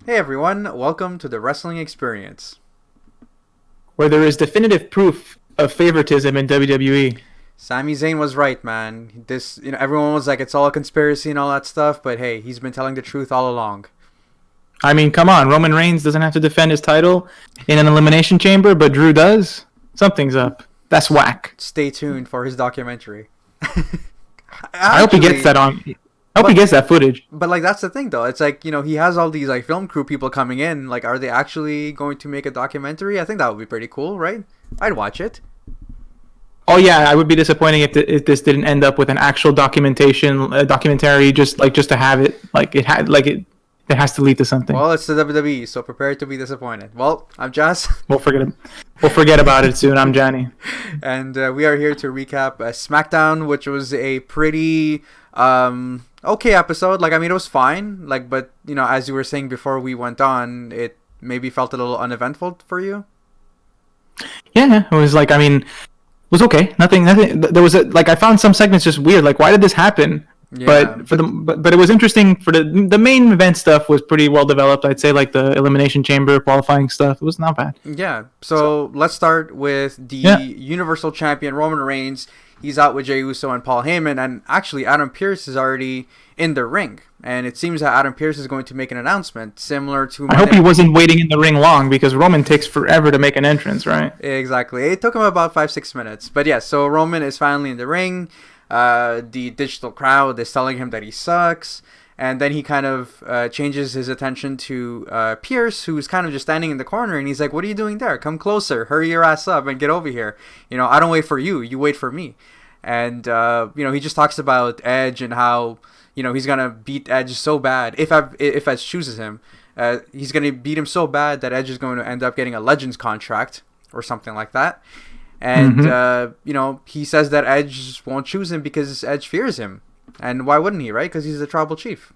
Hey everyone, welcome to the Wrestling Experience. Where there is definitive proof of favoritism in WWE. Sami Zayn was right, man. Everyone was like, it's all a conspiracy and all that stuff, but hey, he's been telling the truth all along. I mean, come on, Roman Reigns doesn't have to defend his title in an Elimination Chamber, but Drew does? Something's up. That's whack. Stay tuned for his documentary. I hope he gets that on. I hope he gets that footage. But like, that's the thing though. It's like, he has all these like film crew people coming in. Like, are they actually going to make a documentary? I think that would be pretty cool, right? I'd watch it. Oh yeah, I would be disappointed if this didn't end up with an actual documentary, just to have it. It has to lead to something. Well, it's the WWE, so prepare to be disappointed. Well, I'm Jazz. We'll forget about it soon. I'm Johnny. And we are here to recap SmackDown, which was a pretty okay episode. Like, I mean, it was fine. Like, but as you were saying before we went on, it maybe felt a little uneventful for you. Yeah, it was like, I mean, it was okay. Nothing. There was I found some segments just weird. Like, why did this happen? Yeah. But it was interesting. For the main event stuff was pretty well developed. I'd say, like the Elimination Chamber qualifying stuff. It was not bad. Yeah. So let's start with the Universal Champion Roman Reigns. He's out with Jey Uso and Paul Heyman, and actually Adam Pearce is already in the ring. And it seems that Adam Pearce is going to make an announcement similar to. I hope he wasn't waiting in the ring long, because Roman takes forever to make an entrance, right? Exactly. It took him about 5-6 minutes. But yeah, so Roman is finally in the ring. The digital crowd is telling him that he sucks. And then he kind of changes his attention to Pierce, who's kind of just standing in the corner. And he's like, what are you doing there? Come closer. Hurry your ass up and get over here. I don't wait for you. You wait for me. And, he just talks about Edge and how, he's going to beat Edge so bad. If Edge chooses him, he's going to beat him so bad that Edge is going to end up getting a Legends contract or something like that. And, he says that Edge won't choose him because Edge fears him. And why wouldn't he, right? Because he's the tribal chief.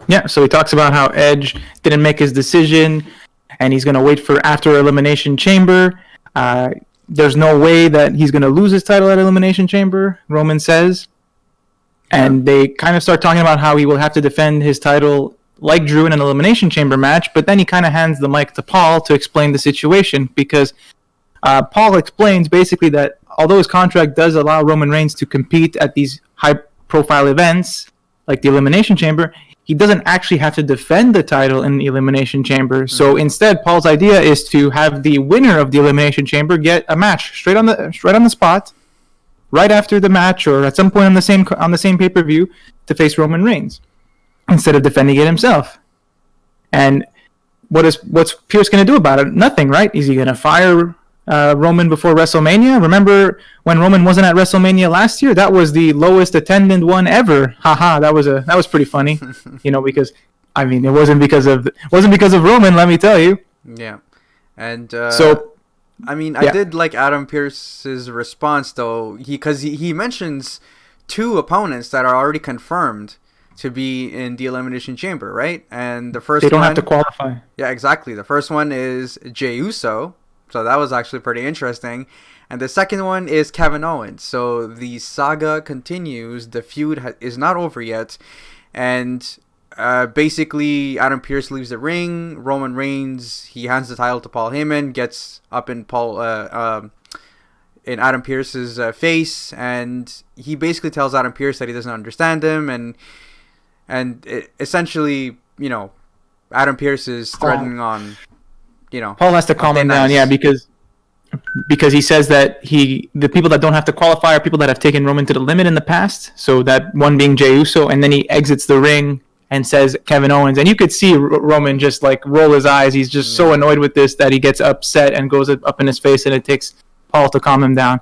Yeah, so he talks about how Edge didn't make his decision, and he's going to wait for after Elimination Chamber. There's no way that he's going to lose his title at Elimination Chamber, Roman says. And they kind of start talking about how he will have to defend his title like Drew in an Elimination Chamber match, but then he kind of hands the mic to Paul to explain the situation, because Paul explains basically that although his contract does allow Roman Reigns to compete at these high-profile events like the Elimination Chamber, he doesn't actually have to defend the title in the Elimination Chamber. So instead, Paul's idea is to have the winner of the Elimination Chamber get a match straight on the spot, right after the match or at some point on the same pay-per-view, to face Roman Reigns instead of defending it himself. And what's Pierce going to do about it? Nothing, right? Is he going to fire Roman before WrestleMania? Remember when Roman wasn't at WrestleMania last year? That was the lowest attended one ever. Haha, that was pretty funny. Because I mean, it wasn't because of Roman, let me tell you. Yeah. And I did like Adam Pearce's response though, because he mentions two opponents that are already confirmed to be in the Elimination Chamber, right? And the first they don't have to qualify. Yeah, exactly. The first one is Jey Uso. So that was actually pretty interesting. And the second one is Kevin Owens. So the saga continues. The feud is not over yet. And basically, Adam Pearce leaves the ring. Roman Reigns, he hands the title to Paul Heyman, gets up in Adam Pearce's face. And he basically tells Adam Pearce that he doesn't understand him. And essentially, Adam Pearce is threatening on... Paul has to calm him down, yeah, because he says that the people that don't have to qualify are people that have taken Roman to the limit in the past. So that one being Jey Uso, and then he exits the ring and says Kevin Owens, and you could see Roman just like roll his eyes. He's just so annoyed with this that he gets upset and goes up in his face, and it takes Paul to calm him down.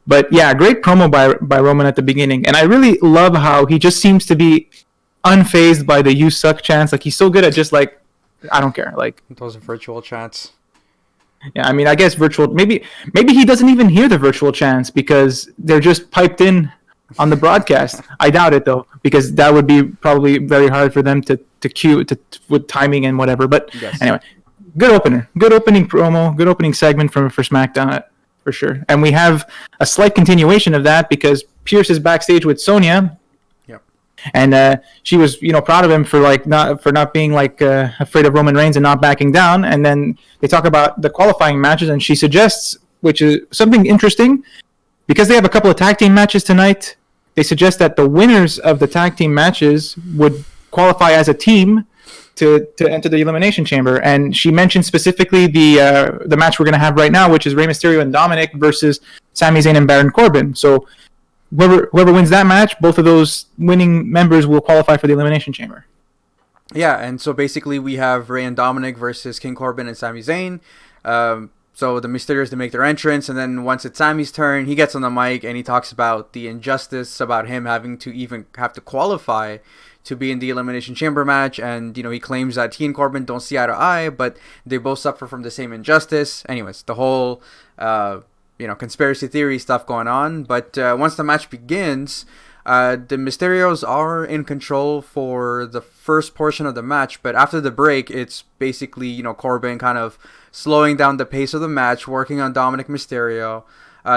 But yeah, great promo by Roman at the beginning, and I really love how he just seems to be unfazed by the "you suck" chants. Like, he's so good at just like, I don't care. Like, those are virtual chants. Yeah, I mean, I guess virtual. Maybe he doesn't even hear the virtual chants because they're just piped in on the broadcast. I doubt it though, because that would be probably very hard for them to cue with timing and whatever. But anyway, good opening promo, good opening segment for SmackDown for sure. And we have a slight continuation of that because Pierce is backstage with Sonya. And she was, proud of him for not being afraid of Roman Reigns and not backing down. And then they talk about the qualifying matches, and she suggests, which is something interesting, because they have a couple of tag team matches tonight. They suggest that the winners of the tag team matches would qualify as a team to enter the Elimination Chamber. And she mentioned specifically the match we're going to have right now, which is Rey Mysterio and Dominic versus Sami Zayn and Baron Corbin. So whoever wins that match, both of those winning members will qualify for the Elimination Chamber. Yeah, and so basically we have Rey and Dominic versus King Corbin and Sami Zayn. So the Mysterios, to make their entrance, and then once it's Sami's turn, he gets on the mic and he talks about the injustice about him having to even have to qualify to be in the Elimination Chamber match, and he claims that he and Corbin don't see eye to eye, but they both suffer from the same injustice. Anyways, the whole conspiracy theory stuff going on. But once the match begins, the Mysterios are in control for the first portion of the match, but after the break, it's basically Corbin kind of slowing down the pace of the match, working on Dominic Mysterio.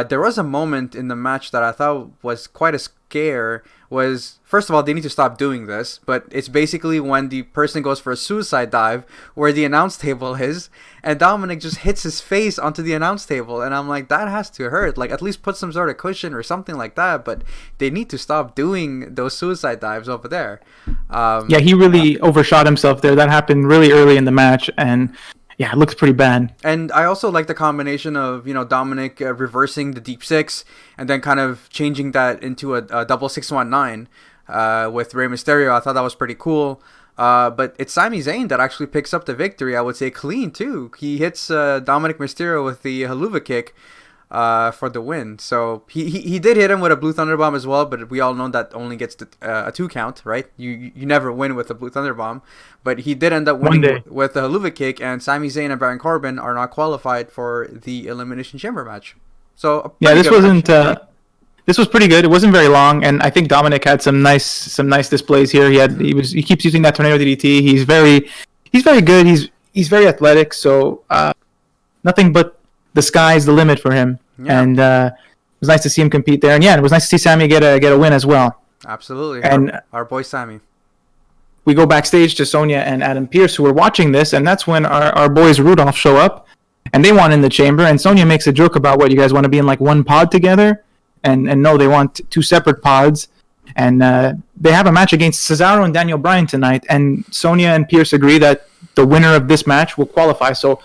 There was a moment in the match that I thought was quite a scare. Was, first of all, they need to stop doing this, but it's basically when the person goes for a suicide dive where the announce table is, and Dominic just hits his face onto the announce table, and I'm like, that has to hurt. Like, at least put some sort of cushion or something like that, but they need to stop doing those suicide dives over there. Yeah, he really overshot himself there. That happened really early in the match, and yeah, it looks pretty bad. And I also like the combination of, Dominic reversing the deep six and then kind of changing that into a double 619 with Rey Mysterio. I thought that was pretty cool. But it's Sami Zayn that actually picks up the victory. I would say clean, too. He hits Dominic Mysterio with the haluva kick for the win. So he did hit him with a Blue Thunder Bomb as well, but we all know that only gets a 2 count, right? You never win with a Blue Thunder Bomb. But he did end up winning with the haluva kick, and Sami Zayn and Baron Corbin are not qualified for the Elimination Chamber match. So this wasn't. This was pretty good. It wasn't very long, and I think Dominic had some nice displays here. He keeps using that tornado DDT. He's very good. He's very athletic. So nothing but the sky's the limit for him. Yeah. And it was nice to see him compete there. And yeah, it was nice to see Sami get a win as well. Absolutely. And our boy Sami. We go backstage to Sonya and Adam Pearce, who are watching this, and that's when our boys Rudolph show up, and they want in the chamber. And Sonya makes a joke about, what, you guys want to be in like one pod together? And no, they want 2 separate pods. And they have a match against Cesaro and Daniel Bryan tonight. And Sonya and Pearce agree that the winner of this match will qualify. So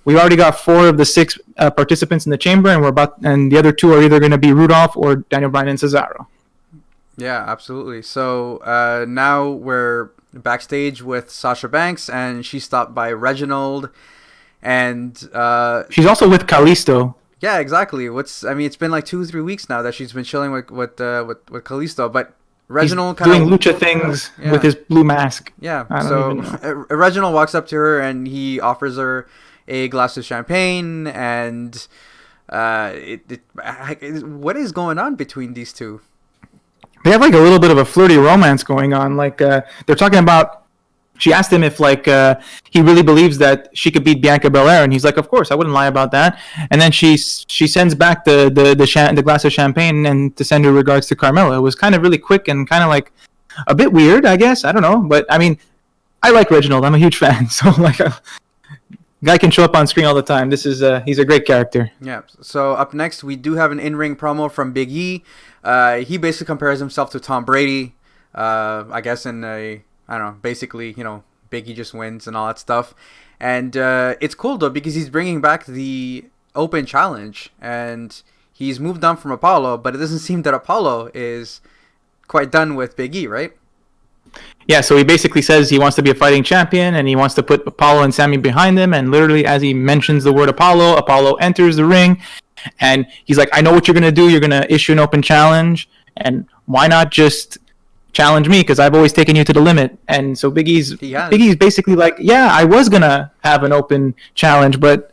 we already got 4 of the 6 participants in the chamber, and the other 2 are either going to be Rudolph or Daniel Bryan and Cesaro. Yeah, absolutely. So now we're backstage with Sasha Banks, and she's stopped by Reginald, and she's also with Kalisto. Yeah, exactly. It's been like 2-3 weeks now that she's been chilling with Kalisto, but Reginald he's doing lucha things with his blue mask. Yeah. So Reginald walks up to her and he offers her a glass of champagne, and what is going on between these two? They have like a little bit of a flirty romance going on. Like they're talking about. She asked him if he really believes that she could beat Bianca Belair, and he's like, "Of course, I wouldn't lie about that." And then she sends back the glass of champagne and to send her regards to Carmella. It was kind of really quick and kind of like a bit weird, I guess. I don't know, but I mean, I like Reginald. I'm a huge fan, so guy can show up on screen all the time. He's a great character. Yeah. So up next, we do have an in-ring promo from Big E. He basically compares himself to Tom Brady. I guess I don't know, basically, Big E just wins and all that stuff. And it's cool, though, because he's bringing back the Open Challenge. And he's moved on from Apollo, but it doesn't seem that Apollo is quite done with Big E, right? Yeah, so he basically says he wants to be a fighting champion, and he wants to put Apollo and Sammy behind him. And literally, as he mentions the word Apollo enters the ring. And he's like, I know what you're going to do. You're going to issue an Open Challenge. And why not just challenge me, because I've always taken you to the limit. And so Big E's basically like, yeah, I was gonna have an open challenge, but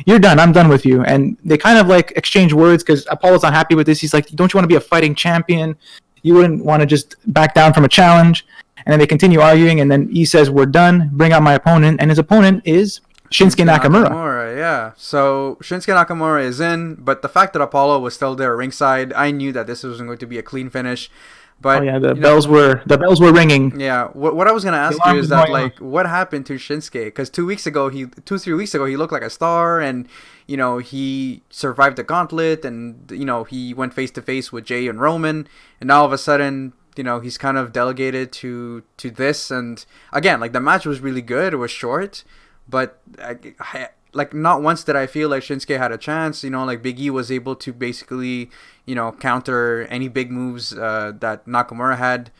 you're done. I'm done with you. And they kind of like exchange words, because Apollo's not happy with this. He's like, don't you want to be a fighting champion? You wouldn't want to just back down from a challenge. And then they continue arguing, and then he says, we're done, bring out my opponent. And his opponent is Shinsuke Nakamura. Yeah. So Shinsuke Nakamura is in, but the fact that Apollo was still there ringside, I knew that this was going to be a clean finish. Oh But yeah, the bells were ringing. yeah, what I was gonna The ask you alarm is was that going off. like what happened to Shinsuke? Because 3 weeks ago, he looked like a star, and he survived the gauntlet, and he went face to face with Jay and Roman, and now all of a sudden, he's kind of delegated to this, and again, like the match was really good. It was short, but like not once did I feel like Shinsuke had a chance. Like Big E was able to basically counter any big moves that Nakamura had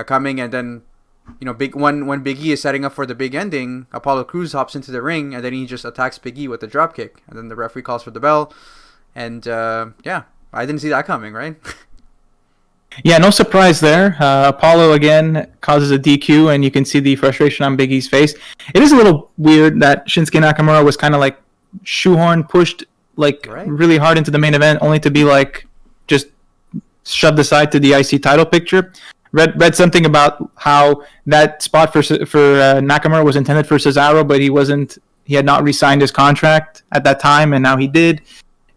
coming, and then when Big E is setting up for the big ending, Apollo Crews hops into the ring, and then he just attacks Big E with the drop kick, and then the referee calls for the bell, and yeah, I didn't see that coming, right? Yeah, no surprise there. Apollo again causes a DQ, and you can see the frustration on Big E's face. It is a little weird that Shinsuke Nakamura was kind of like shoehorned, pushed like Right. really hard into the main event, only to be like just shoved aside to the IC title picture. Read something about how that spot for Nakamura was intended for Cesaro, but he wasn't. He had not re-signed his contract at that time, and now he did.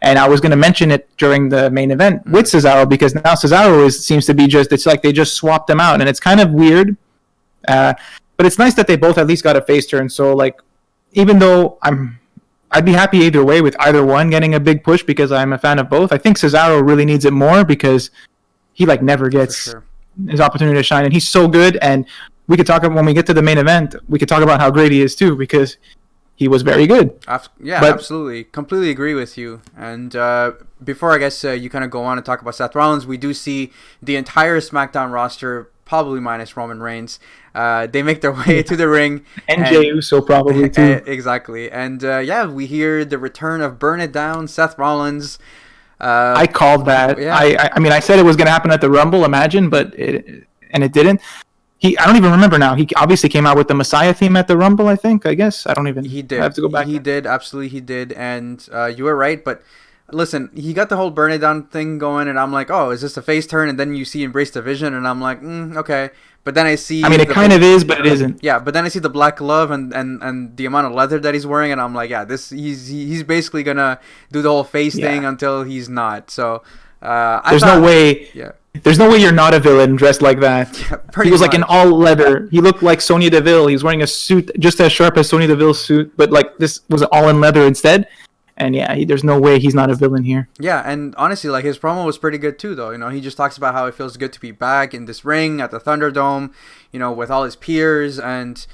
And I was going to mention it during the main event with Cesaro, because now Cesaro seems to be it's like they just swapped them out, and it's kind of weird. But it's nice that they both at least got a face turn. So like, even though I'd be happy either way with either one getting a big push, because I'm a fan of both. I think Cesaro really needs it more because he like never gets sure. his opportunity to shine, and he's so good. And we could talk about when we get to the main event. We could talk about how great he is too, because he was very good. Yeah, But- absolutely. Completely agree with you. And before I guess you kind of go on and talk about Seth Rollins, we do see the entire SmackDown roster, probably minus Roman Reigns. They make their way to the ring. And Jey Uso probably too. Exactly. And yeah, we hear the return of Burn It Down, Seth Rollins. I called that. Yeah. I mean, I said it was going to happen at the Rumble, imagine, but it didn't. I don't even remember now. He obviously came out with the Messiah theme at the Rumble, I think. I guess. I don't even. He did. I have to go back. He did. Absolutely, he did. And you were right. But listen, he got the whole Burn It Down thing going, and I'm like, oh, is this a face turn? And then you see Embrace the Vision, and I'm like, okay. But then I see. I mean, it kind of is, but it isn't. Yeah, but then I see the black glove and the amount of leather that he's wearing, and I'm like, yeah, he's basically gonna do the whole face thing until he's not. So There's no way. Yeah. There's no way you're not a villain dressed like that. Pretty He was like much. in all leather. He looked like Sonya Deville. He was wearing a suit just as sharp as Sonya Deville's suit, but like this was all in leather instead. And yeah, there's no way he's not a villain here. Yeah, and honestly, like his promo was pretty good too, though. He just talks about how it feels good to be back in this ring at the Thunderdome, with all his peers, and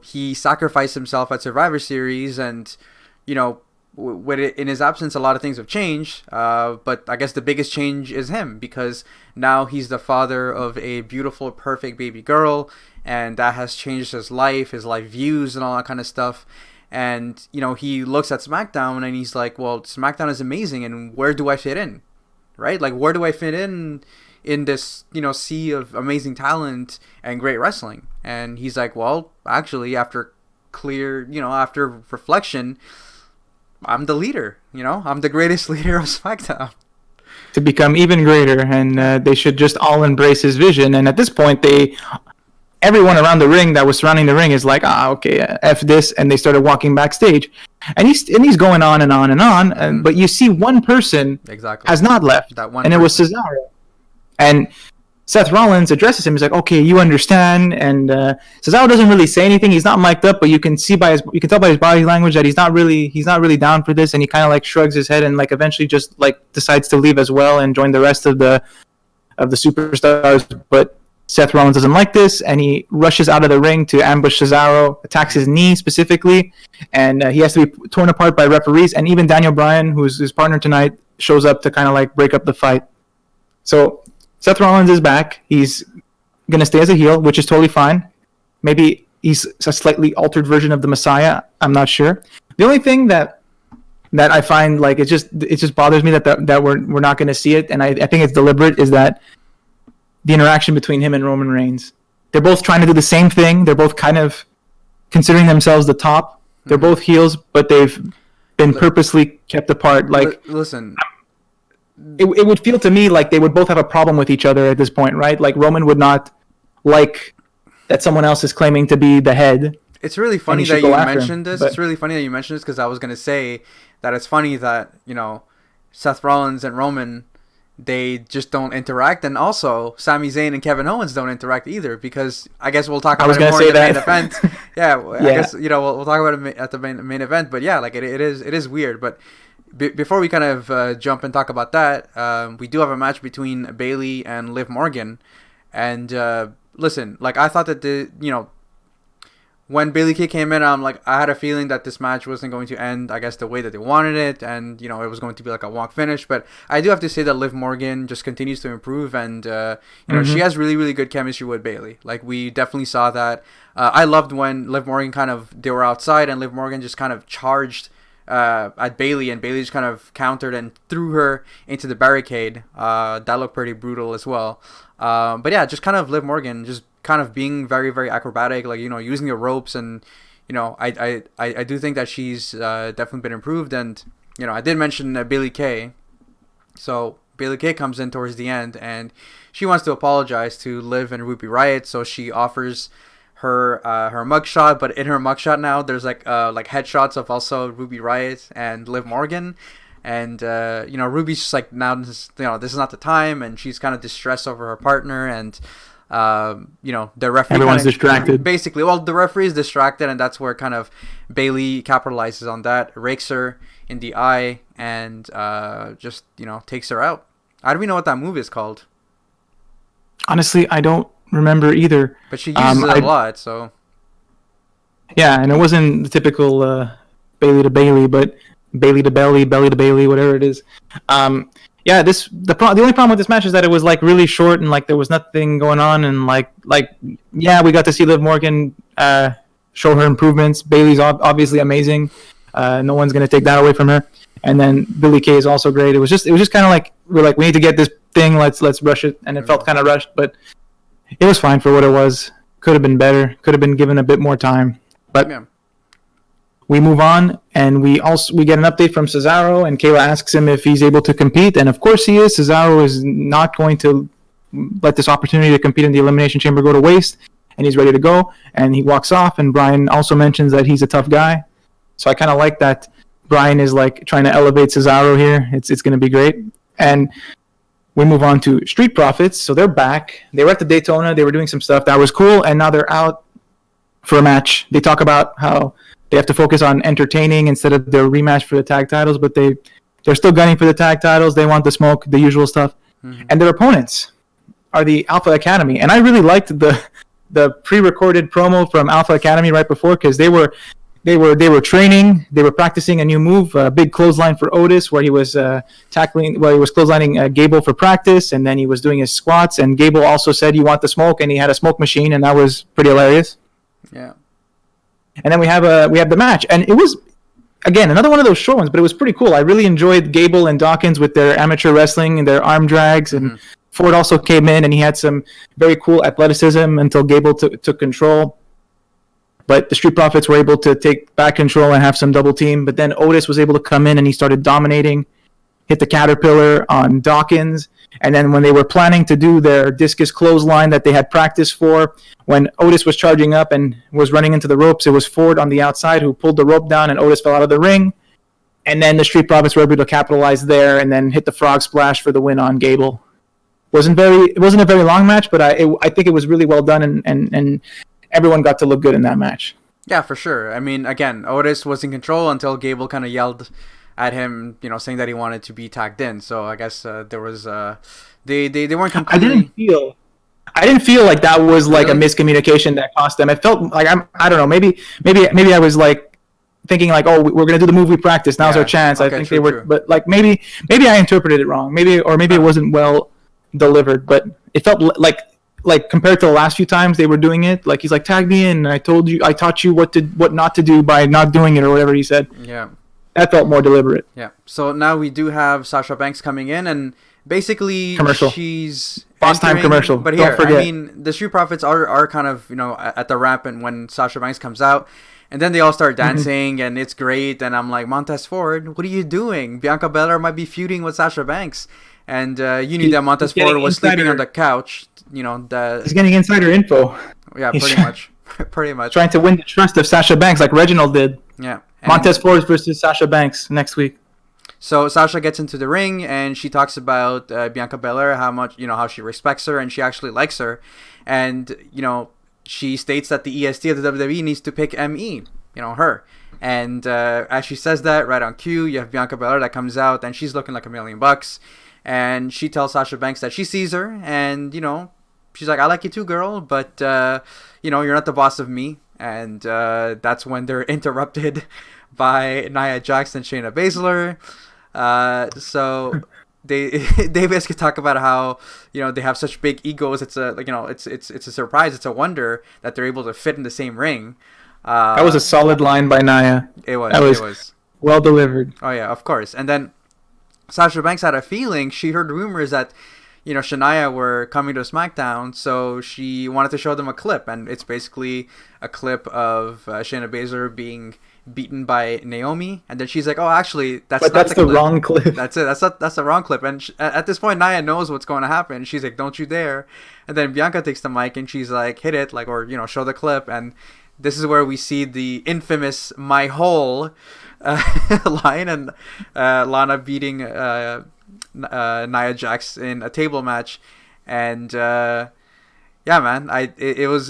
he sacrificed himself at Survivor Series, and with it, in his absence, a lot of things have changed. But I guess the biggest change is him, because now he's the father of a beautiful, perfect baby girl, and that has changed his life views, and all that kind of stuff. And he looks at SmackDown and he's like, well, SmackDown is amazing, and where do I fit in, right? Like, where do I fit in this sea of amazing talent and great wrestling? And he's like, well, actually, after after reflection, I'm the leader. I'm the greatest leader of SmackDown. To become even greater, and they should just all embrace his vision. And at this point, everyone around the ring that was surrounding the ring is like, okay, F this, and they started walking backstage. And he's going on and on and on, but you see one person Exactly. has not left, That one and it was Cesaro. And Seth Rollins addresses him. He's like, okay, you understand. And Cesaro doesn't really say anything. He's not mic'd up, but you can tell by his body language that he's not really down for this. And he kind of like shrugs his head and like eventually just like decides to leave as well and join the rest of the superstars. But Seth Rollins doesn't like this, and he rushes out of the ring to ambush Cesaro, attacks his knee specifically, and he has to be torn apart by referees. And even Daniel Bryan, who's his partner tonight, shows up to kind of like break up the fight. So Seth Rollins is back. He's going to stay as a heel, which is totally fine. Maybe he's a slightly altered version of the Messiah. I'm not sure. The only thing that I find like it just bothers me that we're not going to see it, and I think it's deliberate, is that the interaction between him and Roman Reigns. They're both trying to do the same thing. They're both kind of considering themselves the top. They're both heels, but they've been purposely kept apart. Like, listen, it would feel to me like they would both have a problem with each other at this point, right? Like Roman would not like that someone else is claiming to be the head. it's really funny he should that go you after him, mentioned this. but- It's really funny that you mentioned this, because I was gonna say that it's funny that Seth Rollins and Roman they just don't interact. And also, Sami Zayn and Kevin Owens don't interact either, because I guess we'll talk about it more in the main event. Yeah, I guess we'll talk about it at the main event. But yeah, like it is weird. But before we kind of jump and talk about that, we do have a match between Bayley and Liv Morgan. And listen, like I thought that when Bayley Kay came in, I had a feeling that this match wasn't going to end, I guess, the way that they wanted it, and it was going to be like a walk finish. But I do have to say that Liv Morgan just continues to improve, and she has really, really good chemistry with Bayley. Like we definitely saw that. I loved when Liv Morgan they were outside, and Liv Morgan just kind of charged at Bayley, and Bayley just kind of countered and threw her into the barricade. That looked pretty brutal as well. But yeah, just kind of Liv Morgan just kind of being very, very acrobatic, like using the ropes, and I do think that she's definitely been improved. And I did mention Bayley Kay. So Bayley Kay comes in towards the end, and she wants to apologize to Liv and Ruby Riott. So she offers her mugshot, but in her mugshot now there's like headshots of also Ruby Riott and Liv Morgan. And Ruby's just like, now this is not the time, and she's kind of distressed over her partner, and the referee, everyone's distracted basically. Well, the referee is distracted, and that's where kind of Bayley capitalizes on that, rakes her in the eye, and just takes her out. I don't even know what that move is called. Honestly, I don't remember either, but she uses it a lot. So yeah, and it wasn't the typical Bayley to Bayley, but Bayley to belly, belly to Bayley, whatever it is. The only problem with this match is that it was like really short, and like there was nothing going on, and we got to see Liv Morgan show her improvements. Bayley's obviously amazing. No one's gonna take that away from her. And then Billie Kay is also great. It was just kind of like we need to get this thing. Let's rush it, and it felt kind of rushed, but it was fine for what it was. Could have been better. Could have been given a bit more time, but. Yeah. We move on, and we get an update from Cesaro, and Kayla asks him if he's able to compete, and of course he is. Cesaro is not going to let this opportunity to compete in the Elimination Chamber go to waste, and he's ready to go, and he walks off, and Brian also mentions that he's a tough guy. So I kind of like that Brian is like trying to elevate Cesaro here. It's going to be great. And we move on to Street Profits. So they're back. They were at the Daytona. They were doing some stuff that was cool, and now they're out for a match. They talk about how they have to focus on entertaining instead of their rematch for the tag titles, but they're still gunning for the tag titles. They want the smoke, the usual stuff. Mm-hmm. And their opponents are the Alpha Academy. And I really liked the pre-recorded promo from Alpha Academy right before, because they were training, they were practicing a new move, a big clothesline for Otis, where he was clotheslining Gable for practice, and then he was doing his squats, and Gable also said, "You want the smoke?" and he had a smoke machine, and that was pretty hilarious. Yeah. And then we have the match, and it was, again, another one of those short ones, but it was pretty cool. I really enjoyed Gable and Dawkins with their amateur wrestling and their arm drags, and Ford also came in, and he had some very cool athleticism until Gable took control. But the Street Profits were able to take back control and have some double team, but then Otis was able to come in, and he started dominating, hit the Caterpillar on Dawkins, and then when they were planning to do their discus clothesline that they had practiced for, when Otis was charging up and was running into the ropes, it was Ford on the outside who pulled the rope down, and Otis fell out of the ring. And then the Street Profits were able to capitalize there and then hit the frog splash for the win on Gable. It wasn't a very long match, but I think it was really well done, and everyone got to look good in that match. Yeah, for sure. I mean, again, Otis was in control until Gable kind of yelled at him, saying that he wanted to be tagged in. So I guess there was they weren't completely. I didn't feel like that was like a miscommunication that cost them. It felt like I don't know. Maybe I was like thinking like, oh, we're gonna do the move we practiced. Now's our chance. Okay, I think true. But like maybe I interpreted it wrong. Maybe it wasn't well delivered. But it felt like compared to the last few times they were doing it, like he's like, tag me in. I taught you what not to do by not doing it, or whatever he said. Yeah. That felt more deliberate. Yeah. So now we do have Sasha Banks coming in, and basically commercial. She's boss time commercial. But here, I mean, the Street Profits are kind of at the ramp, and when Sasha Banks comes out, and then they all start dancing, and it's great. And I'm like, Montez Ford, what are you doing? Bianca Belair might be feuding with Sasha Banks, and you knew that Montez Ford was sleeping on the couch. He's getting insider info. Yeah, pretty much. Trying to win the trust of Sasha Banks, like Reginald did. Yeah. Montez Ford versus Sasha Banks next week. So Sasha gets into the ring and she talks about Bianca Belair, how much, how she respects her and she actually likes her. And, she states that the EST of the WWE needs to pick ME, her. And as she says that, right on cue, you have Bianca Belair that comes out and she's looking like $1,000,000. And she tells Sasha Banks that she sees her and, she's like, I like you too, girl, but, you're not the boss of me. And that's when they're interrupted by Nia Jax and Shayna Baszler. So they basically talk about how they have such big egos. It's a it's a surprise. It's a wonder that they're able to fit in the same ring. That was a solid line by Nia. It was well delivered. Oh yeah, of course. And then Sasha Banks had a feeling. She heard rumors that Shania were coming to SmackDown, so she wanted to show them a clip, and it's basically a clip of Shayna Baszler being beaten by Naomi, and then she's like, "Oh, actually, that's the wrong clip. That's it. That's the wrong clip." And at this point, Nia knows what's going to happen. She's like, "Don't you dare!" And then Bianca takes the mic and she's like, "Hit it!" or show the clip. And this is where we see the infamous "my hole" line, and Lana beating Nia Jax in a table match, and yeah, man, it was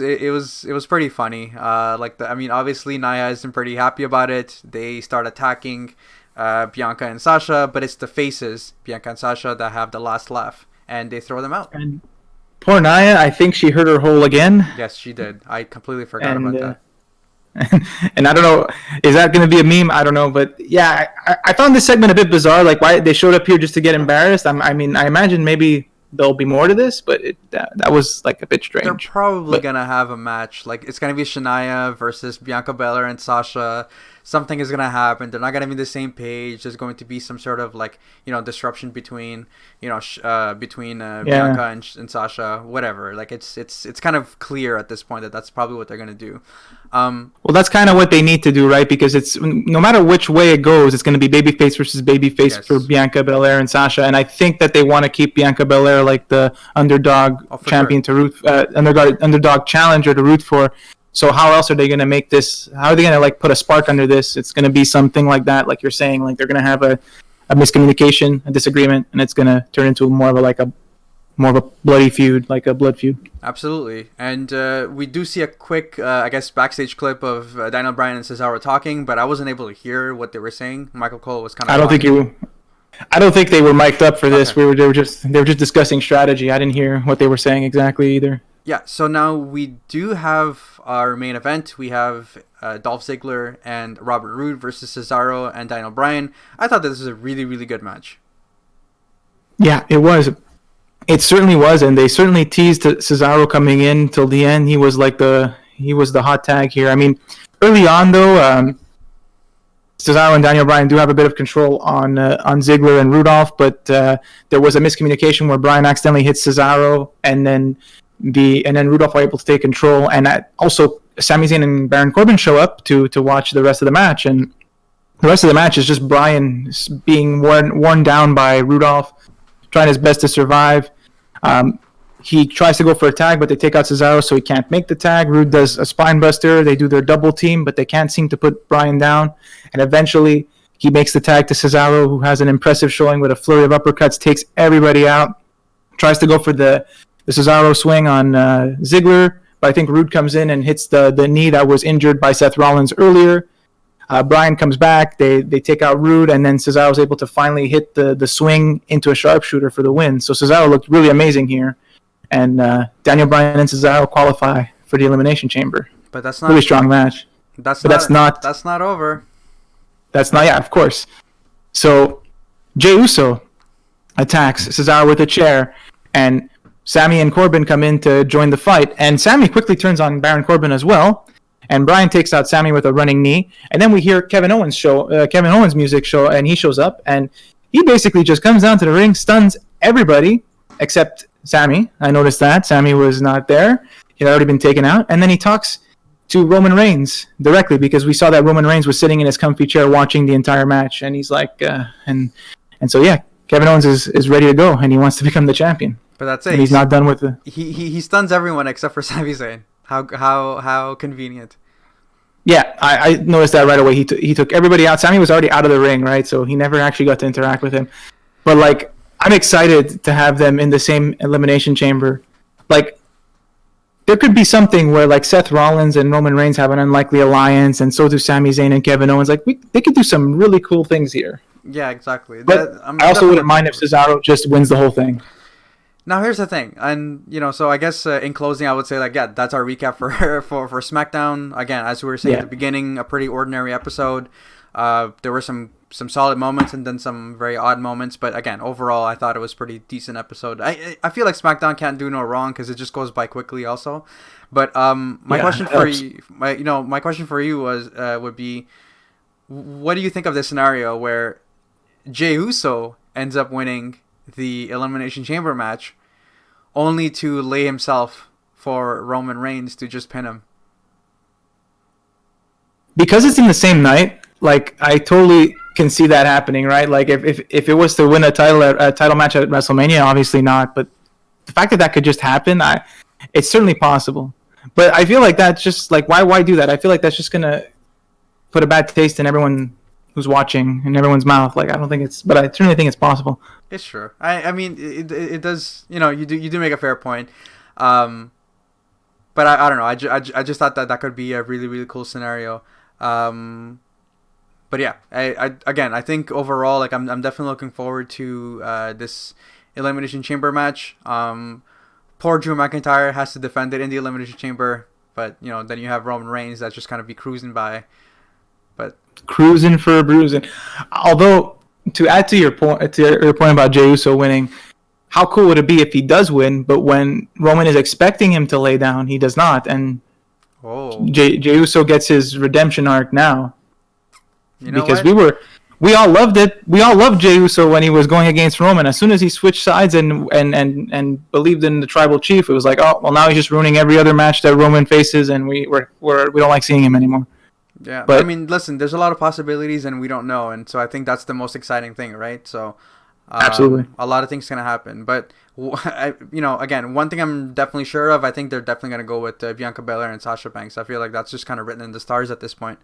pretty funny. Obviously Nia isn't pretty happy about it. They start attacking Bianca and Sasha, but it's the faces, Bianca and Sasha, that have the last laugh, and they throw them out. And poor Nia, I think she hurt her hole again. Yes, she did. I completely forgot about that. And I don't know, is that going to be a meme? I don't know, but yeah, I found this segment a bit bizarre. Like, why they showed up here just to get embarrassed. I imagine maybe there'll be more to this, but that was like a bit strange. They're probably gonna have a match. Like, it's gonna be Shania versus Bianca Belair and Sasha. Something is gonna happen. They're not gonna be on the same page. There's going to be some sort of disruption between Bianca and Sasha. Whatever. Like, it's kind of clear at this point that that's probably what they're gonna do. Well, that's kind of what they need to do, right? Because it's no matter which way it goes, it's going to be babyface versus babyface for Bianca Belair and Sasha. And I think that they want to keep Bianca Belair like the underdog champion to root, underdog challenger to root for. So how else are they going to make this? How are they going to put a spark under this? It's going to be something like that, like you're saying. Like, they're going to have a miscommunication, a disagreement, and it's going to turn into more of a bloody feud, like a blood feud. Absolutely. And we do see a quick, backstage clip of Daniel Bryan and Cesaro talking, but I wasn't able to hear what they were saying. Michael Cole was kind of... I don't think they were mic'd up for this. Okay. They were just discussing strategy. I didn't hear what they were saying exactly either. Yeah, so now we do have our main event. We have Dolph Ziggler and Robert Roode versus Cesaro and Daniel Bryan. I thought this was a really, really good match. Yeah, it was. It certainly was, and they certainly teased Cesaro coming in till the end. He was the hot tag here. I mean, early on though, Cesaro and Daniel Bryan do have a bit of control on Ziggler and Rudolph, but there was a miscommunication where Bryan accidentally hit Cesaro, and then Rudolph were able to take control, and also Sami Zayn and Baron Corbin show up to watch the rest of the match, and the rest of the match is just Bryan being worn down by Rudolph, trying his best to survive. He tries to go for a tag, but they take out Cesaro, so he can't make the tag. Rude does a spine buster. They do their double team, but they can't seem to put Bryan down. And eventually, he makes the tag to Cesaro, who has an impressive showing with a flurry of uppercuts, takes everybody out, tries to go for the Cesaro swing on Ziggler, but I think Rude comes in and hits the knee that was injured by Seth Rollins earlier. Bryan comes back, they take out Rude, and then Cesaro's able to finally hit the swing into a sharpshooter for the win. So Cesaro looked really amazing here. And Daniel Bryan and Cesaro qualify for the Elimination Chamber. But that's not really strong match. That's not over. That's not, yeah, of course. So Jey Uso attacks Cesaro with a chair, and Sami and Corbin come in to join the fight. And Sami quickly turns on Baron Corbin as well. And Bryan takes out Sami with a running knee. And then we hear Kevin Owens music show, and he shows up, and he basically just comes down to the ring, stuns everybody except Sami. I noticed that. Sami was not there. He had already been taken out. And then he talks to Roman Reigns directly, because we saw that Roman Reigns was sitting in his comfy chair watching the entire match. And he's like, and so, yeah, Kevin Owens is ready to go, and he wants to become the champion. But that's it. And he's not done with the... He stuns everyone except for Sami Zayn. How convenient. Yeah, I noticed that right away. He took everybody out. Sammy was already out of the ring, right? So he never actually got to interact with him. But like, I'm excited to have them in the same elimination chamber. Like, there could be something where like Seth Rollins and Roman Reigns have an unlikely alliance, and so do Sami Zayn and Kevin Owens. Like, they could do some really cool things here. Yeah, exactly. But I also wouldn't mind if Cesaro just wins the whole thing. Now here's the thing, and so I guess in closing, I would say like, yeah, that's our recap for SmackDown. Again, as we were saying at the beginning, a pretty ordinary episode. There were some solid moments and then some very odd moments, but again, overall, I thought it was a pretty decent episode. I feel like SmackDown can't do no wrong because it just goes by quickly, also. But my question for you, my question for you was would be, what do you think of this scenario where Jey Uso ends up winning the Elimination Chamber match, only to lay himself for Roman Reigns to just pin him? Because it's in the same night, like, I totally can see that happening, right? Like, if it was to win a title match at WrestleMania, obviously not. But the fact that could just happen, it's certainly possible. But I feel like that's just like, why do that? I feel like that's just gonna put a bad taste in everyone who's watching, in everyone's mouth. Like, I don't think but I certainly think it's possible. It's true. I mean, it does. You do make a fair point. But I don't know. I just thought that could be a really, really cool scenario. But yeah, I think overall, like, I'm definitely looking forward to this Elimination Chamber match. Poor Drew McIntyre has to defend it in the Elimination Chamber, but then you have Roman Reigns that's just kind of be cruising by. But cruising for a bruising. Although, to add to your point about Jey Uso winning, how cool would it be if he does win, but when Roman is expecting him to lay down, he does not, and Jey Uso gets his redemption arc now. Because we all loved it. We all loved Jey Uso when he was going against Roman. As soon as he switched sides and believed in the tribal chief, it was like, oh well, now he's just ruining every other match that Roman faces, and we don't like seeing him anymore. Yeah, but I mean, listen, there's a lot of possibilities, and we don't know, and so I think that's the most exciting thing, right? So, absolutely, a lot of things can happen. But again, one thing I'm definitely sure of, I think they're definitely gonna go with Bianca Belair and Sasha Banks. I feel like that's just kind of written in the stars at this point.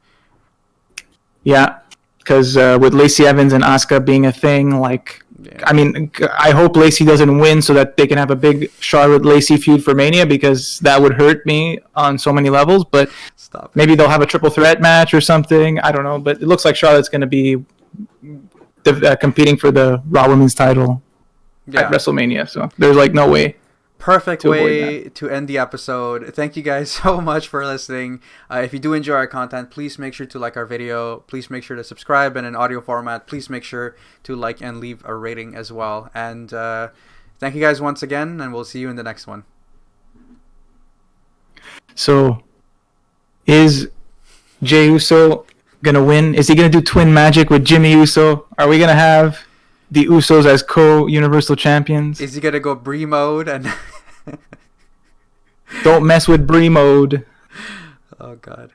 Yeah, because with Lacey Evans and Asuka being a thing, like, I mean, I hope Lacey doesn't win so that they can have a big Charlotte-Lacey feud for Mania, because that would hurt me on so many levels. But maybe they'll have a triple threat match or something. I don't know, but it looks like Charlotte's going to be competing for the Raw Women's title at WrestleMania. So there's like no way. Perfect way to end the episode. Thank you guys so much for listening. If you do enjoy our content, please make sure to like our video. Please make sure to subscribe in an audio format. Please make sure to like and leave a rating as well. And thank you guys once again, and we'll see you in the next one. So, is Jey Uso gonna win? Is he gonna do twin magic with Jimmy Uso? Are we gonna have the Usos as co-Universal Champions? Is he gonna go Brie mode and don't mess with Brie mode? Oh God.